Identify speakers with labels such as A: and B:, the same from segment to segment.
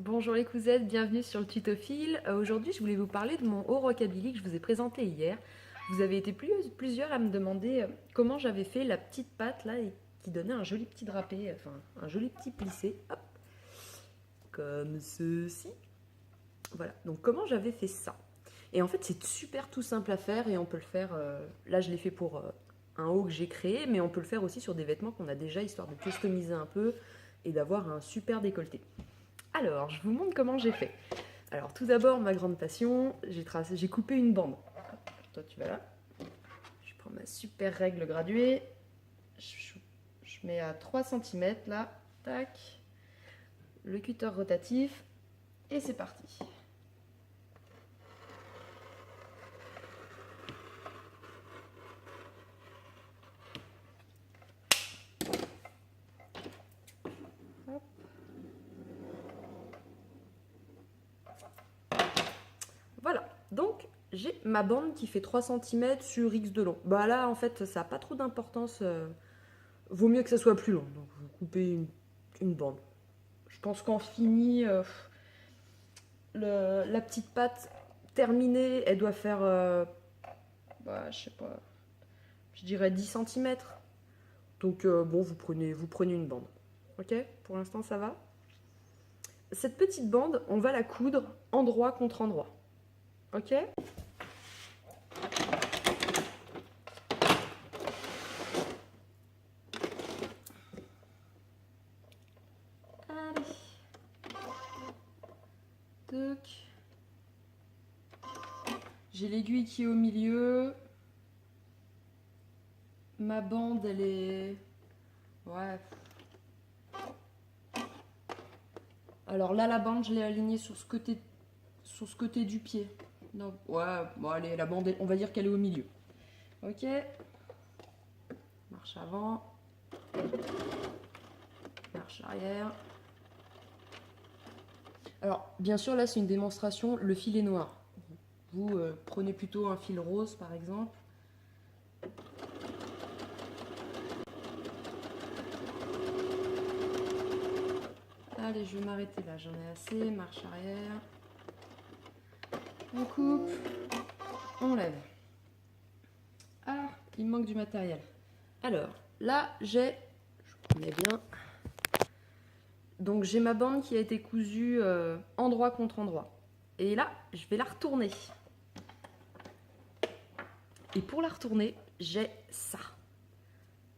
A: Bonjour les cousettes, bienvenue sur le tuto fil. Aujourd'hui, je voulais vous parler de mon haut rockabilly que je vous ai présenté hier. Vous avez été plusieurs à me demander comment j'avais fait la petite patte là et qui donnait un joli petit drapé, enfin un joli petit plissé, hop, comme ceci. Voilà, donc comment j'avais fait ça. Et en fait, c'est super tout simple à faire et on peut le faire, là je l'ai fait pour un haut que j'ai créé, mais on peut le faire aussi sur des vêtements qu'on a déjà, histoire de customiser un peu et d'avoir un super décolleté. Alors, je vous montre comment j'ai fait. Alors, tout d'abord, ma grande passion, j'ai coupé une bande. Toi, tu vas là. Je prends ma super règle graduée. Je mets à 3 cm là. Tac. Le cutter rotatif. Et c'est parti. Hop. Voilà. Donc, j'ai ma bande qui fait 3 cm sur X de long. Bah là, en fait, ça n'a pas trop d'importance. Vaut mieux que ça soit plus long. Donc, vous coupez une bande. Je pense qu'en fini, la petite patte terminée, elle doit faire, je sais pas, je dirais 10 cm. Donc bon, vous prenez une bande. Ok? Pour l'instant, ça va. Cette petite bande, on va la coudre endroit contre endroit. Ok? Allez. Toc. J'ai l'aiguille qui est au milieu. Ma bande, elle est... Ouais. Alors là, la bande, je l'ai alignée sur ce côté du pied. Non, ouais, bon, allez, la bande, on va dire qu'elle est au milieu. Ok? Marche avant. Marche arrière. Alors, bien sûr, là, c'est une démonstration. Le fil est noir. Vous prenez plutôt un fil rose, par exemple. Allez, je vais m'arrêter là. J'en ai assez. Marche arrière. On coupe. On lève. Ah, il me manque du matériel. Alors, là, j'ai... Je mets bien. Donc, j'ai ma bande qui a été cousue endroit contre endroit. Et là, je vais la retourner. Et pour la retourner, j'ai ça.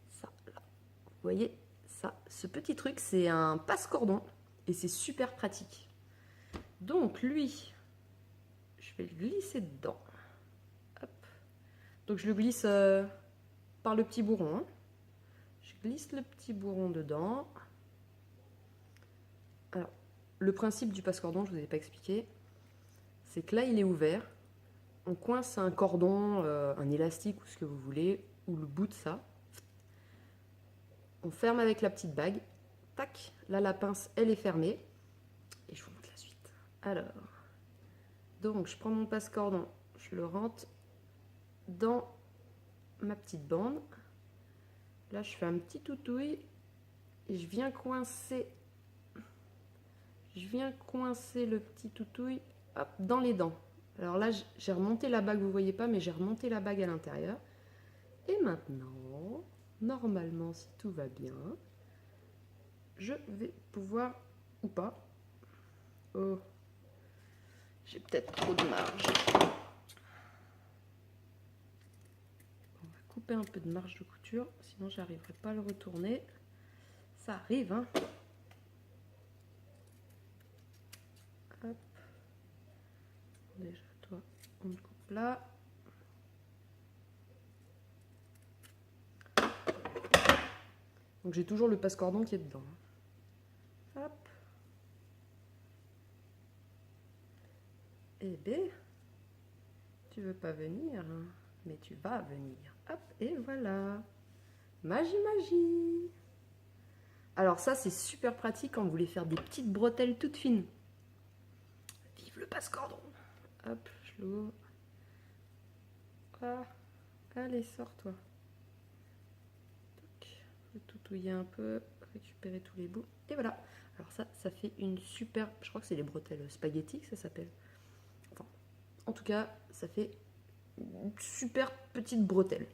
A: Ça, là. Vous voyez, ça. Ce petit truc, c'est un passe-cordon. Et c'est super pratique. Donc, lui, je vais le glisser dedans. Hop. Donc, je le glisse par le petit bourron. Hein. Je glisse le petit bourron dedans. Alors, le principe du passe-cordon, je ne vous ai pas expliqué, c'est que là, il est ouvert. On coince un cordon, un élastique ou ce que vous voulez, ou le bout de ça. On ferme avec la petite bague. Tac, là, la pince, elle est fermée. Et je vous montre la suite. Alors, donc, je prends mon passe-cordon, je le rentre dans ma petite bande. Là, je fais un petit toutouille et je viens coincer le petit toutouille hop, dans les dents. Alors là, j'ai remonté la bague, vous ne voyez pas, mais j'ai remonté la bague à l'intérieur. Et maintenant, normalement, si tout va bien, je vais pouvoir, ou pas, oh, j'ai peut-être trop de marge. On va couper un peu de marge de couture, sinon j'arriverai pas à le retourner. Ça arrive, hein. Hop. Déjà, toi, on te coupe là. Donc j'ai toujours le passe-cordon qui est dedans. Hop. Eh bien, tu veux pas venir, hein, mais tu vas venir. Hop, et voilà. Magie, magie. Alors ça, c'est super pratique quand vous voulez faire des petites bretelles toutes fines. Vive le passe-cordon. Hop, je l'ouvre. Ah, allez, sors-toi. Je vais toutouiller un peu. récupérer tous les bouts. Et voilà. Alors ça fait une super... Je crois que c'est les bretelles spaghetti que ça s'appelle. Enfin, en tout cas, ça fait une super petite bretelle.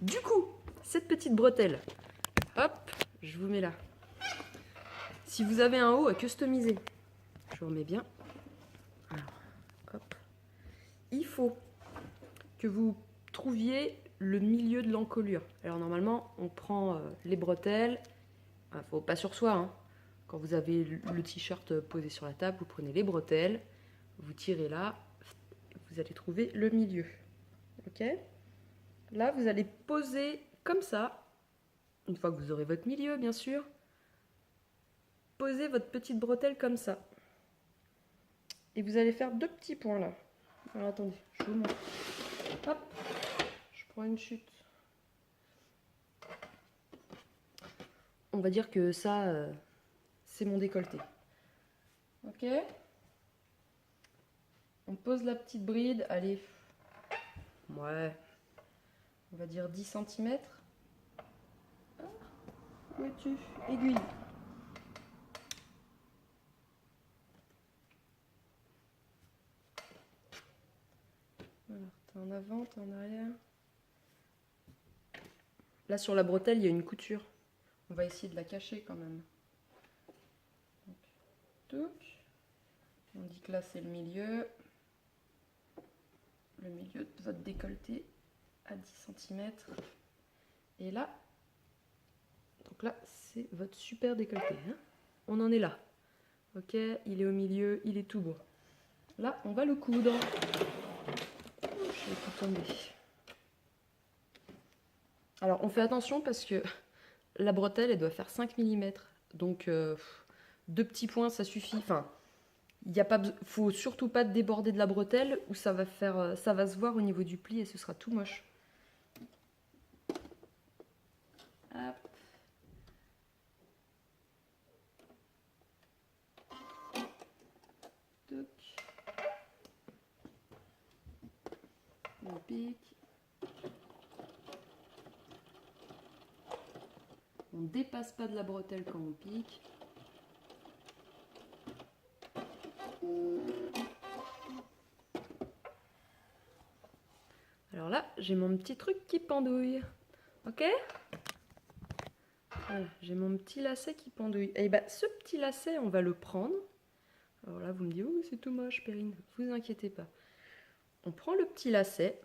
A: Du coup, cette petite bretelle, hop, je vous mets là. Si vous avez un haut à customiser, je vous remets bien. Alors, hop. Il faut que vous trouviez le milieu de l'encolure. Alors normalement, on prend les bretelles. Faut pas sur soi, hein. Quand vous avez le t-shirt posé sur la table, vous prenez les bretelles, vous tirez là, vous allez trouver le milieu. Ok ? Là, vous allez poser comme ça, une fois que vous aurez votre milieu, bien sûr. Posez votre petite bretelle comme ça. Et vous allez faire 2 petits points là. Alors attendez, je vous montre. Hop, je prends une chute. On va dire que ça, c'est mon décolleté. Ok ? On pose la petite bride, allez, ouais, on va dire 10 cm. Ah, où es-tu ? Aiguille. Voilà, t'es en avant, t'es en arrière. Là sur la bretelle, il y a une couture. On va essayer de la cacher quand même. Donc, touc. On dit que là c'est le milieu. Le milieu de votre décolleté à 10 cm. Et là, donc là c'est votre super décolleté. Hein, on en est là. Ok, il est au milieu, il est tout beau. Là, on va le coudre. Je vais tout tomber. Alors, on fait attention parce que la bretelle, elle doit faire 5 mm. Donc, 2 petits points, ça suffit. Enfin, il faut surtout pas déborder de la bretelle ou ça va se voir au niveau du pli et ce sera tout moche. Hop. Toc. On pique. On ne dépasse pas de la bretelle quand on pique. Alors là, j'ai mon petit truc qui pendouille. Ok ? Voilà, j'ai mon petit lacet qui pendouille. Et bah, ce petit lacet, on va le prendre. Alors là, vous me dites, oh, c'est tout moche, Perrine. Vous inquiétez pas. On prend le petit lacet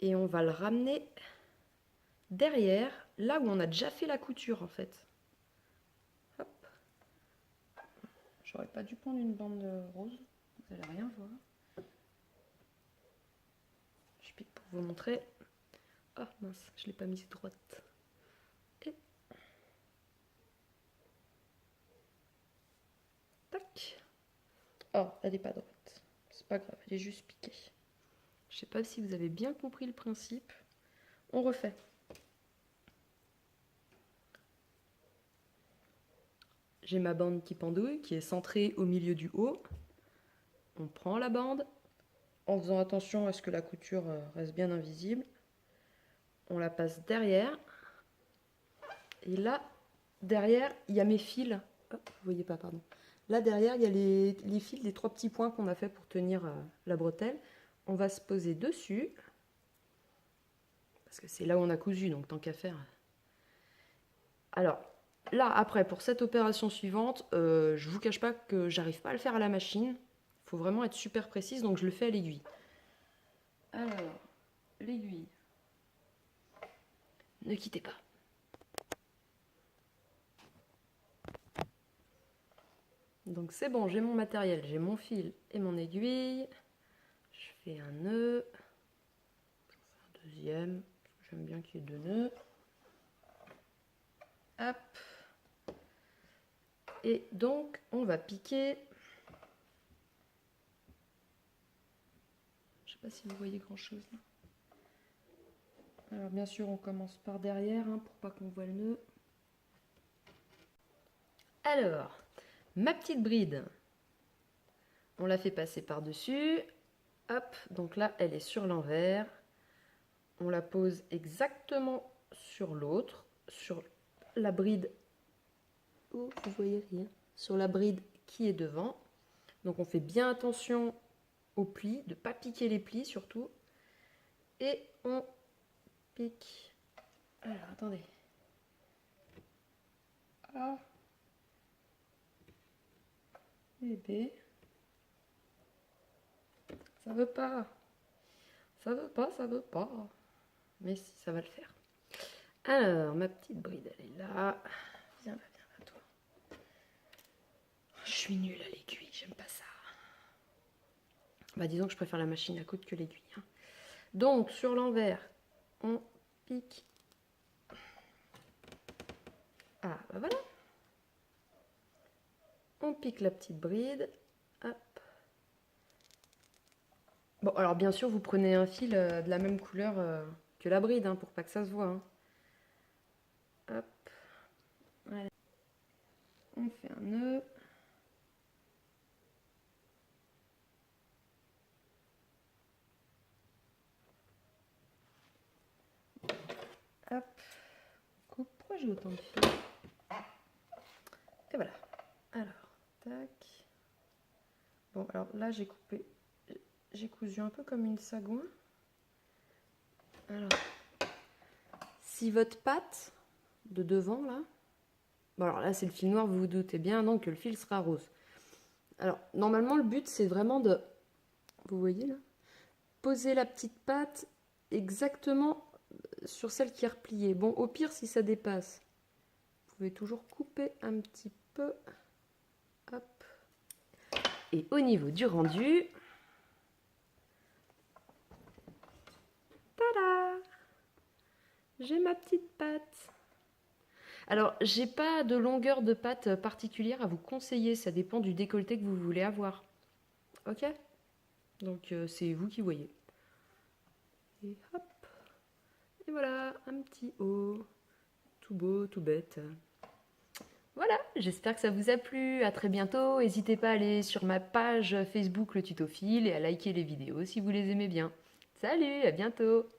A: et on va le ramener derrière, là où on a déjà fait la couture, en fait. Hop. J'aurais pas dû prendre une bande rose. Vous allez rien voir. Je pique pour vous montrer. Oh mince, je l'ai pas mise droite. Et tac. Oh, elle n'est pas droite. C'est pas grave, elle est juste piquée. Je sais pas si vous avez bien compris le principe. On refait. J'ai ma bande qui pendouille, qui est centrée au milieu du haut. On prend la bande, en faisant attention à ce que la couture reste bien invisible. On la passe derrière. Et là, derrière, il y a mes fils. Hop, vous voyez pas, pardon. Là, derrière, il y a les fils, les 3 petits points qu'on a fait pour tenir la bretelle. On va se poser dessus. Parce que c'est là où on a cousu, donc tant qu'à faire. Alors, là, après, pour cette opération suivante, je vous cache pas que j'arrive pas à le faire à la machine. Il faut vraiment être super précise, donc je le fais à l'aiguille. Alors, l'aiguille. Ne quittez pas. Donc c'est bon, j'ai mon matériel, j'ai mon fil et mon aiguille. Je fais un nœud. J'en fais un deuxième. J'aime bien qu'il y ait 2 nœuds. Hop. Et donc, on va piquer. Je sais pas si vous voyez grand chose là. Alors bien sûr, on commence par derrière hein, pour pas qu'on voit le nœud. Alors, ma petite bride, on la fait passer par-dessus. Hop, donc là, elle est sur l'envers. On la pose exactement sur l'autre, la bride, oh, vous voyez rien, sur la bride qui est devant. Donc on fait bien attention aux plis, de ne pas piquer les plis surtout. Et on pique. Alors attendez. Ah. Bébé. Ça veut pas. Ça veut pas, ça veut pas. Mais si, ça va le faire. Alors, ma petite bride, elle est là. Viens là, toi. Je suis nulle à l'aiguille, j'aime pas ça. Bah, disons que je préfère la machine à coudre que l'aiguille. Hein. Donc, sur l'envers, on pique. Ah, bah voilà. On pique la petite bride. Hop. Bon, alors bien sûr, vous prenez un fil de la même couleur que la bride, hein, pour pas que ça se voit. Hein. Hop. Voilà. On fait un nœud. Hop. Coupe. Pourquoi j'ai autant de fils? Et voilà. Alors, tac. Bon, alors là, j'ai coupé. J'ai cousu un peu comme une sagouin. Alors, si votre patte de devant, là... Bon, alors là, c'est le fil noir, vous vous doutez bien, non, que le fil sera rose. Alors, normalement, le but, c'est vraiment de... Vous voyez, là? Poser la petite patte exactement sur celle qui est repliée. Bon, au pire, si ça dépasse, vous pouvez toujours couper un petit peu. Hop. Et au niveau du rendu... Tada! J'ai ma petite patte. Alors, j'ai pas de longueur de patte particulière à vous conseiller. Ça dépend du décolleté que vous voulez avoir. Ok? Donc, c'est vous qui voyez. Et hop. Et voilà, un petit haut. Tout beau, tout bête. Voilà, j'espère que ça vous a plu. À très bientôt. N'hésitez pas à aller sur ma page Facebook Le Tutophile et à liker les vidéos si vous les aimez bien. Salut, à bientôt!